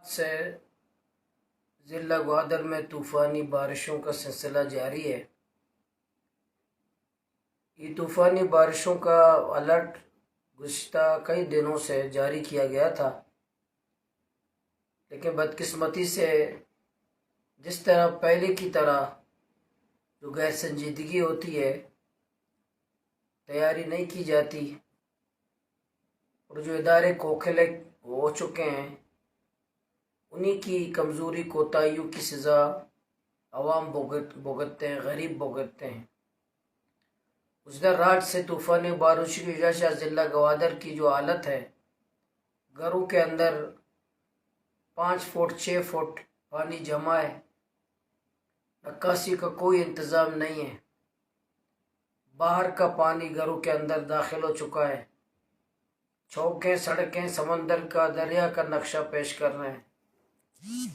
سے ضلع گوادر میں طوفانی بارشوں کا سلسلہ جاری ہے۔ یہ طوفانی بارشوں کا الرٹ گزشتہ کئی دنوں سے جاری کیا گیا تھا، لیکن بدقسمتی سے جس طرح پہلے کی طرح جو غیر سنجیدگی ہوتی ہے، تیاری نہیں کی جاتی اور جو ادارے کھوکھلے ہو چکے ہیں، انہی کی کمزوری کوتاہیوں کی سزا عوام بھگتتے ہیں، غریب بھگتتے ہیں۔ گزشتہ رات سے طوفانی بارشوں کی وجہ سے ضلع گوادر کی جو حالت ہے، گھروں کے اندر 5 فٹ 6 فٹ پانی جمع ہے، نکاسی کا کوئی انتظام نہیں ہے، باہر کا پانی گھروں کے اندر داخل ہو چکا ہے، چوکیں سڑکیں سمندر کا دریا کا نقشہ پیش کر رہے ہیں،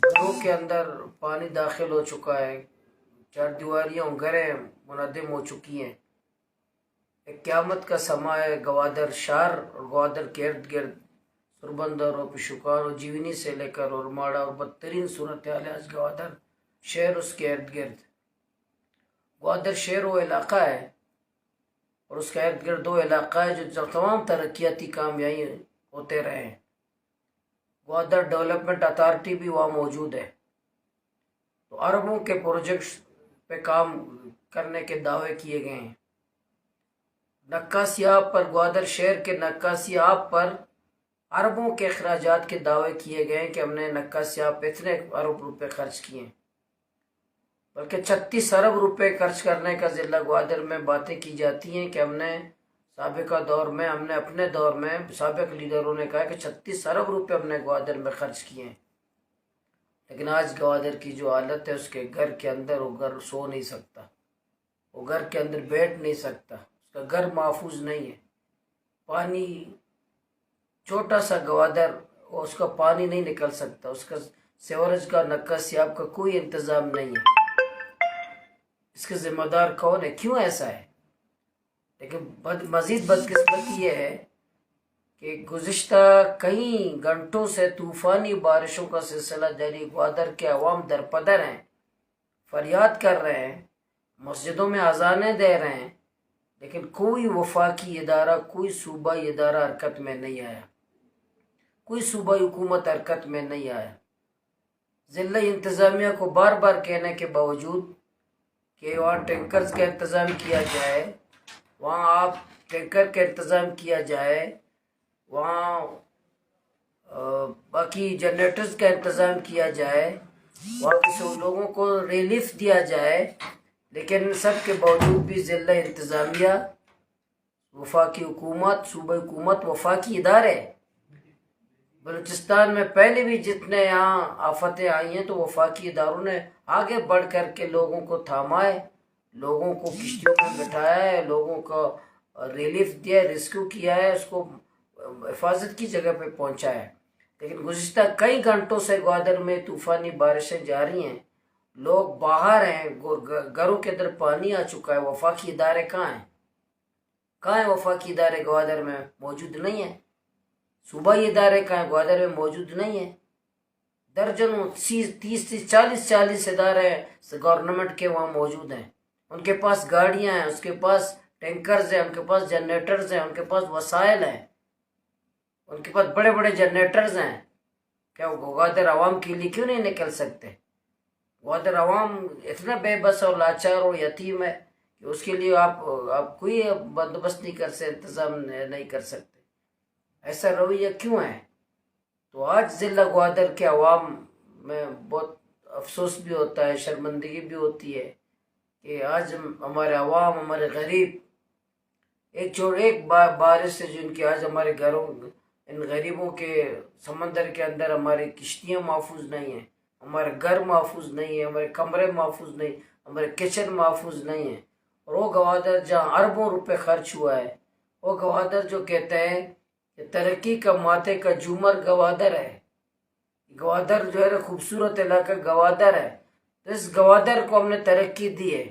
گھروں کے اندر پانی داخل ہو چکا ہے، چار دیواریاں گھریں منہدم ہو چکی ہیں۔ ایک قیامت کا سماں ہے گوادر شہر اور گوادر کے ارد گرد، سربندر اور پشکار اور جیونی سے لے کر اور ماڑا اور بدترین صورتحال آج گوادر شہر اس کے ارد گرد۔ گوادر شہر وہ علاقہ ہے اور اس کا ارد گرد وہ علاقہ ہے جو تمام ترقیاتی کام یہیں ہوتے رہے ہیں۔ گوادر ڈیولپمنٹ اتھارٹی بھی وہاں موجود ہے، تو اربوں کے پروجیکٹس پہ کام کرنے کے دعوے کیے گئے ہیں۔ نکاسی آب پر گوادر شہر کے نکاسی آب پر اربوں کے اخراجات کے دعوے کیے گئے ہیں کہ ہم نے نکاسی آب پہ اتنے ارب روپے خرچ کیے ہیں، بلکہ 36 ارب روپے خرچ کرنے کا ضلع گوادر میں باتیں کی جاتی ہیں کہ ہم نے سابقہ دور میں اپنے دور میں سابق لیڈروں نے کہا کہ 36 ارب روپے ہم نے گوادر میں خرچ کیے ہیں، لیکن آج گوادر کی جو حالت ہے، اس کے گھر کے اندر وہ گھر سو نہیں سکتا، وہ گھر کے اندر بیٹھ نہیں سکتا، اس کا گھر محفوظ نہیں ہے۔ پانی چھوٹا سا گوادر، اس کا پانی نہیں نکل سکتا، اس کا سیورج کا نکاسی آب کا کوئی انتظام نہیں ہے۔ اس کے ذمہ دار کون ہے؟ کیوں ایسا ہے؟ لیکن مزید بدقسمتی یہ ہے کہ گزشتہ کئی گھنٹوں سے طوفانی بارشوں کا سلسلہ جاری، گوادر کے عوام درپدر ہیں، فریاد کر رہے ہیں، مسجدوں میں اذانیں دے رہے ہیں، لیکن کوئی وفاقی ادارہ، کوئی صوبائی ادارہ حرکت میں نہیں آیا، کوئی صوبائی حکومت حرکت میں نہیں آیا۔ ضلع انتظامیہ کو بار بار کہنے کے باوجود کہ وہاں ٹینکرز کا انتظام کیا جائے، وہاں آپ ٹینکر کا انتظام کیا جائے، وہاں باقی جنریٹرز کا انتظام کیا جائے، وہاں کسی لوگوں کو ریلیف دیا جائے، لیکن سب کے باوجود بھی ضلع انتظامیہ، وفاقی حکومت، صوبائی حکومت، وفاقی ادارے، بلوچستان میں پہلے بھی جتنے یہاں آفتیں آئی ہیں تو وفاقی اداروں نے آگے بڑھ کر کے لوگوں کو تھاما ہے، لوگوں کو کشتیوں میں بٹھایا ہے، لوگوں کو ریلیف دیا ہے، ریسکیو کیا ہے، اس کو حفاظت کی جگہ پہ پہنچایا ہے۔ لیکن گزشتہ کئی گھنٹوں سے گوادر میں طوفانی بارشیں جاری ہیں، لوگ باہر ہیں، گھروں کے اندر پانی آ چکا ہے، وفاقی ادارے کہاں ہیں؟ کہاں ہیں وفاقی ادارے؟ گوادر میں موجود نہیں ہیں۔ صوبائی ادارے کہاں ہیں؟ گوادر میں موجود نہیں ہیں۔ درجنوں 30 40 ادارے گورنمنٹ کے وہاں موجود ہیں، ان کے پاس گاڑیاں ہیں، اس کے پاس ٹینکرز ہیں، ان کے پاس جنریٹرز ہیں، ان کے پاس وسائل ہیں، ان کے پاس بڑے بڑے جنریٹرز ہیں۔ کیا وہ گوادر عوام کے لیے کیوں نہیں نکل سکتے؟ گوادر عوام اتنا بے بس اور لاچار اور یتیم ہے کہ اس کے لیے آپ کوئی بندوبست نہیں کر سکتے، انتظام نہیں کر سکتے۔ ایسا رویہ کیوں ہے؟ تو آج ضلع گوادر کے عوام میں بہت افسوس بھی ہوتا ہے، شرمندگی بھی ہوتی ہے کہ آج ہمارے عوام، ہمارے غریب ایک بارش سے جن کی آج ہمارے گھروں، ان غریبوں کے سمندر کے اندر ہماری کشتیاں محفوظ نہیں ہیں، ہمارے گھر محفوظ نہیں ہیں، ہمارے کمرے محفوظ نہیں، ہمارے کچن محفوظ نہیں ہیں۔ اور وہ گوادر جہاں اربوں روپے خرچ ہوا ہے، وہ گوادر جو کہتے ہیں کہ ترقی کا ماتے کا جومر گوادر ہے، گوادر جو ہے خوبصورت علاقہ گوادر ہے، تو اس گوادر کو ہم نے ترقی دی ہے،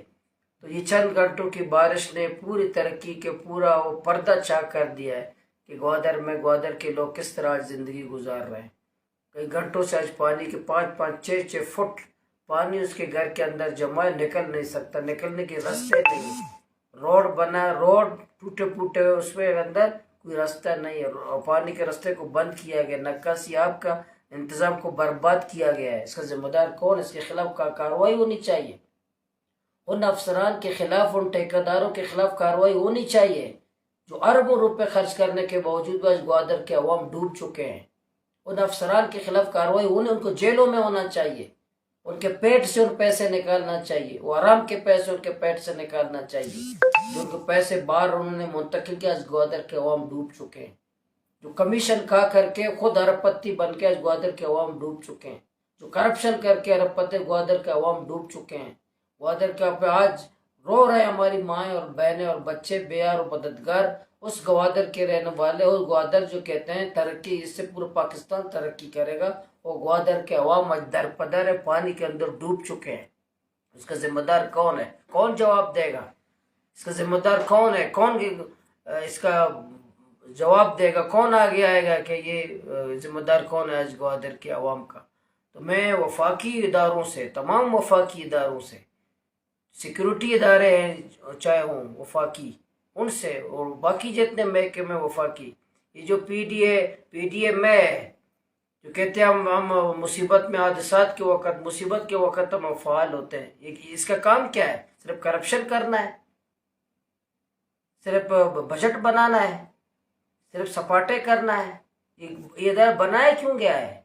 تو یہ چند گھنٹوں کی بارش نے پوری ترقی کے پورا وہ پردہ چاک کر دیا ہے کہ گوادر کے لوگ کس طرح زندگی گزار رہے ہیں۔ کئی گھنٹوں سے آج پانی کے 5-5 6 پانی اس کے گھر کے اندر جمع ہے، نکل نہیں سکتا، نکلنے کے راستے نہیں، روڈ بنا، روڈ ٹوٹے پوٹے، اس میں اندر کوئی راستہ نہیں ہے، اور پانی کے راستے کو بند کیا گیا، نکاسی آپ کا انتظام کو برباد کیا گیا ہے۔ اس کا ذمہ دار کون ہے؟ اس کے خلاف کارروائی ہونی چاہیے، ان افسران کے خلاف، ان ٹھیکیداروں کے خلاف کارروائی ہونی چاہیے جو اربوں روپے خرچ کرنے کے باوجود آج گوادر کے عوام ڈوب چکے ہیں۔ ان افسران کے خلاف کارروائی ہونے، ان کو جیلوں میں ہونا چاہیے، ان کے پیٹ سے ان پیسے نکالنا چاہیے، وہ آرام کے پیسے ان کے پیٹ سے نکالنا چاہیے، جو ان کے پیسے باہر انہوں نے منتقل کیا، آج گوادر کے عوام ڈوب چکے ہیں، جو کمیشن کھا کر کے خود ارب پتی بن کے آج گوادر کے عوام ڈوب چکے ہیں، جو کرپشن کر کے ارب پتے گوادر کے عوام ڈوب چکے ہیں۔ گوادر کے پہ آج رو رہے ہیں ہماری مائیں اور بہنیں اور بچے، بیار اور مددگار، اس گوادر کے رہنے والے، اس گوادر جو کہتے ہیں ترقی، اس سے پورا پاکستان ترقی کرے گا، وہ گوادر کے عوام آج در پدر ہے، پانی کے اندر ڈوب چکے ہیں۔ اس کا ذمہ دار کون ہے؟ کون جواب دے گا؟ اس کا ذمہ دار کون ہے؟ کون اس کا جواب دے گا؟ کون آگے آئے گا کہ یہ ذمہ دار کون ہے آج گوادر کے عوام کا؟ تو میں وفاقی اداروں سے، تمام وفاقی اداروں سے، سیکیورٹی ادارے ہیں چاہے ہوں وفاقی، ان سے، اور باقی جتنے محکمے وفاقی، یہ جو پی ڈی اے میں ہے، جو کہتے ہیں ہم مصیبت میں، حادثات کے وقت، مصیبت کے وقت ہم فعال ہوتے ہیں، اس کا کام کیا ہے؟ صرف کرپشن کرنا ہے، صرف بجٹ بنانا ہے، صرف سپاٹے کرنا ہے۔ یہ ادارہ بنایا کیوں گیا ہے؟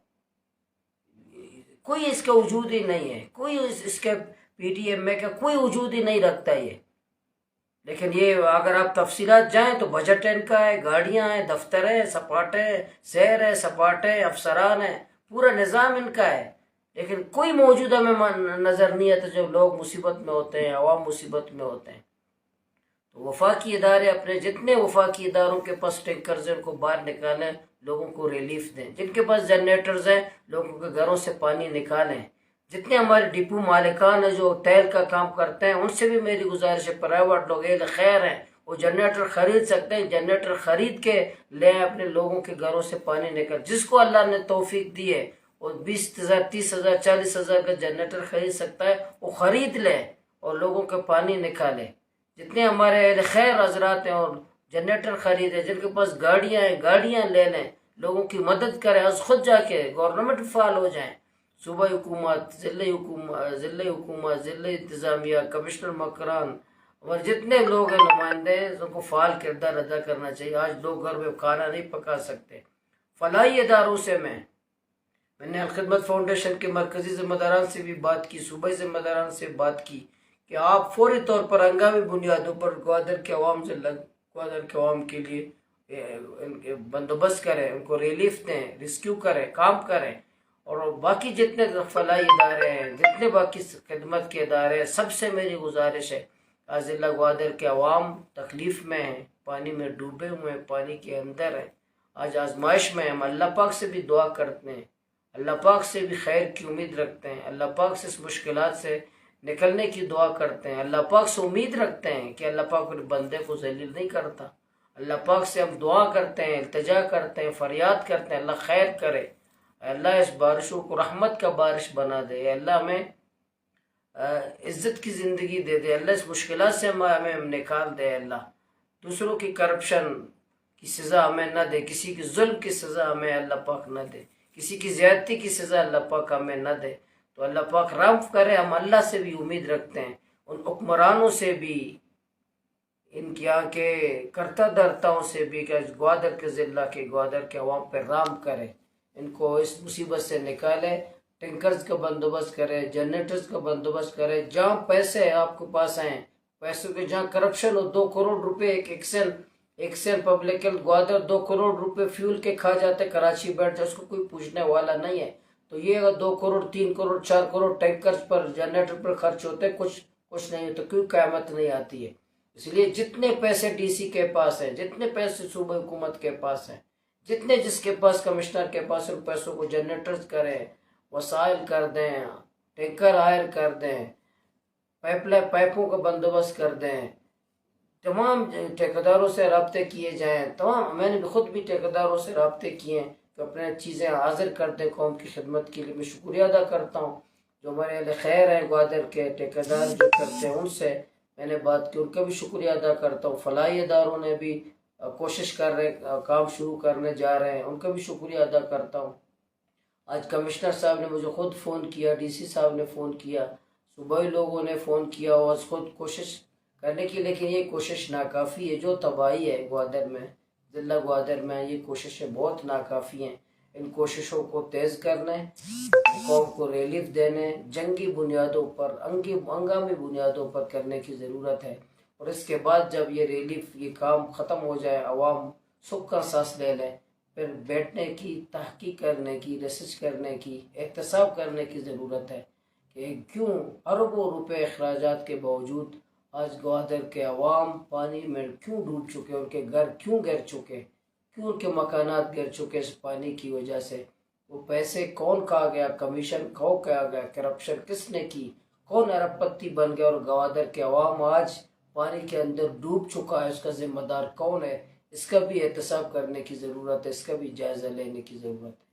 کوئی اس کا وجود ہی نہیں ہے، کوئی اس کے پی ڈی ایم میں کا کوئی وجود ہی نہیں رکھتا یہ۔ لیکن یہ اگر آپ تفصیلات جائیں تو بجٹ ان کا ہے، گاڑیاں ہیں، دفتر ہے، سپاٹے، شہر ہے، سپاٹے، افسران ہیں، پورا نظام ان کا ہے، لیکن کوئی موجود ہمیں نظر نہیں آتا جب لوگ مصیبت میں ہوتے ہیں، عوام مصیبت میں ہوتے ہیں۔ تو وفاقی ادارے اپنے جتنے وفاقی اداروں کے پاس ٹینکرز ہیں ان کو باہر نکالیں، لوگوں کو ریلیف دیں، جن کے پاس جنریٹرز ہیں لوگوں کے گھروں سے پانی نکالیں، جتنے ہمارے ڈپو مالکان ہیں جو تیل کا کام کرتے ہیں ان سے بھی میری گزارش ہے، پرائیویٹ لوگ اہل خیر ہیں، وہ جنریٹر خرید سکتے ہیں، جنریٹر خرید کے لیں، اپنے لوگوں کے گھروں سے پانی نکال، جس کو اللہ نے توفیق دی ہے وہ 20,000 30,000 40,000 کا جنریٹر خرید سکتا ہے، وہ خرید لے اور لوگوں کے پانی نکالے۔ جتنے ہمارے اہل خیر حضرات ہیں اور جنریٹر خریدیں، جن کے پاس گاڑیاں ہیں گاڑیاں لے لیں، لوگوں کی مدد کریں، از خود جا کے گورنمنٹ فعال ہو جائیں، صوبائی حکومت، ضلعی حکومت، ضلعی انتظامیہ، کمشنر مکران اور جتنے لوگ ہیں نمائندے ہیں، ان کو فعال کردار ادا کرنا چاہیے۔ آج لوگ گھر میں کھانا نہیں پکا سکتے۔ فلاحی اداروں سے میں نے الخدمت فاؤنڈیشن کے مرکزی ذمہ داران سے بھی بات کی، صوبائی ذمہ داران سے بات کی کہ آپ فوری طور پر ہنگامی بنیادوں پر گوادر کے عوام کے لیے ان کے بندوبست کریں، ان کو ریلیف دیں، ریسکیو کریں، کام کریں، اور باقی جتنے فلاحی ادارے ہیں، جتنے باقی خدمت کے ادارے ہیں، سب سے میری گزارش ہے، آج ضلع گوادر کے عوام تکلیف میں ہیں، پانی میں ڈوبے ہوئے ہیں، پانی کے اندر ہیں، آج آزمائش میں ہم اللہ پاک سے بھی دعا کرتے ہیں، اللہ پاک سے بھی خیر کی امید رکھتے ہیں، اللہ پاک سے اس مشکلات سے نکلنے کی دعا کرتے ہیں، اللہ پاک سے امید رکھتے ہیں کہ اللہ پاک اپنے بندے کو ذلیل نہیں کرتا، اللہ پاک سے ہم دعا کرتے ہیں، التجا کرتے ہیں، فریاد کرتے ہیں، اللہ خیر کرے، اللہ اس بارشوں کو رحمت کا بارش بنا دے، اللہ ہمیں عزت کی زندگی دے دے، اللہ اس مشکلات سے ہمیں نکال دے، اللہ دوسروں کی کرپشن کی سزا ہمیں نہ دے، کسی کی ظلم کی سزا ہمیں اللہ پاک نہ دے، کسی کی زیادتی کی سزا اللہ پاک ہمیں نہ دے، تو اللہ پاک رحم کرے۔ ہم اللہ سے بھی امید رکھتے ہیں، ان حکمرانوں سے بھی، ان کے یہاں کے کرتا دھرتاؤں سے بھی کہ گوادر کے ضلع کے گوادر کے عوام پہ رحم کرے، ان کو اس مصیبت سے نکالے، ٹینکرز کا بندوبست کرے، جنریٹرز کا بندوبست کرے، جہاں پیسے آپ کے پاس ہیں، پیسوں کے جہاں کرپشن ہو، 2 کروڑ روپے ایک سین پبلک ہیلتھ گوادر 2 کروڑ روپے فیول کے کھا جاتے، کراچی بیٹھ جائے، اس کو کوئی پوچھنے والا نہیں ہے، تو یہ اگر 2 کروڑ 3 کروڑ 4 کروڑ ٹینکرز پر جنریٹر پر خرچ ہوتے، کچھ نہیں ہوتا، کوئی قیامت نہیں آتی ہے۔ اس لیے جتنے پیسے ڈی سی کے پاس ہیں، جتنے پیسے صوبہ حکومت کے پاس ہیں، جتنے جس کے پاس کمشنر کے پاس، ان پیسوں کو جنریٹرز کریں، وسائل کر دیں، ٹینکر ہائر کر دیں، پائپوں کا بندوبست کر دیں، تمام ٹھیکیداروں سے رابطے کیے جائیں، میں نے خود بھی ٹھیکیداروں سے رابطے کیے ہیں کہ اپنے چیزیں حاضر کر دیں قوم کی خدمت کے لیے. میں شکریہ ادا کرتا ہوں جو ہمارے اہل خیر ہیں گوادر کے ٹھیکیدار جو کرتے ہیں، ان سے میں نے بات کی، ان کا بھی شکریہ ادا کرتا ہوں. فلاحی اداروں نے بھی کوشش کر رہے کام شروع کرنے جا رہے ہیں، ان کا بھی شکریہ ادا کرتا ہوں. آج کمشنر صاحب نے مجھے خود فون کیا، ڈی سی صاحب نے فون کیا، صوبائی لوگوں نے فون کیا اور خود کوشش کرنے کی، لیکن یہ کوشش ناکافی ہے. جو تباہی ہے گوادر میں، ضلع گوادر میں، یہ کوششیں بہت ناکافی ہیں. ان کوششوں کو تیز کرنے، قوم کو ریلیف دینے، جنگی بنیادوں پر، ہنگامی بنیادوں پر کرنے کی ضرورت ہے. اور اس کے بعد جب یہ ریلیف، یہ کام ختم ہو جائے، عوام سکھ کا سانس لے لیں، پھر بیٹھنے کی، تحقیق کرنے کی، ریسرچ کرنے کی، احتساب کرنے کی ضرورت ہے کہ کیوں اربوں روپے اخراجات کے باوجود آج گوادر کے عوام پانی میں کیوں ڈوب چکے، ان کے گھر کیوں گر چکے، کیوں ان کے مکانات گر چکے اس پانی کی وجہ سے. وہ پیسے کون کھا گیا، کمیشن کون کھا گیا، کرپشن کس نے کی، کون ارب پتی بن گیا، اور گوادر کے عوام آج پانی کے اندر ڈوب چکا ہے، اس کا ذمہ دار کون ہے. اس کا بھی احتساب کرنے کی ضرورت ہے، اس کا بھی جائزہ لینے کی ضرورت ہے.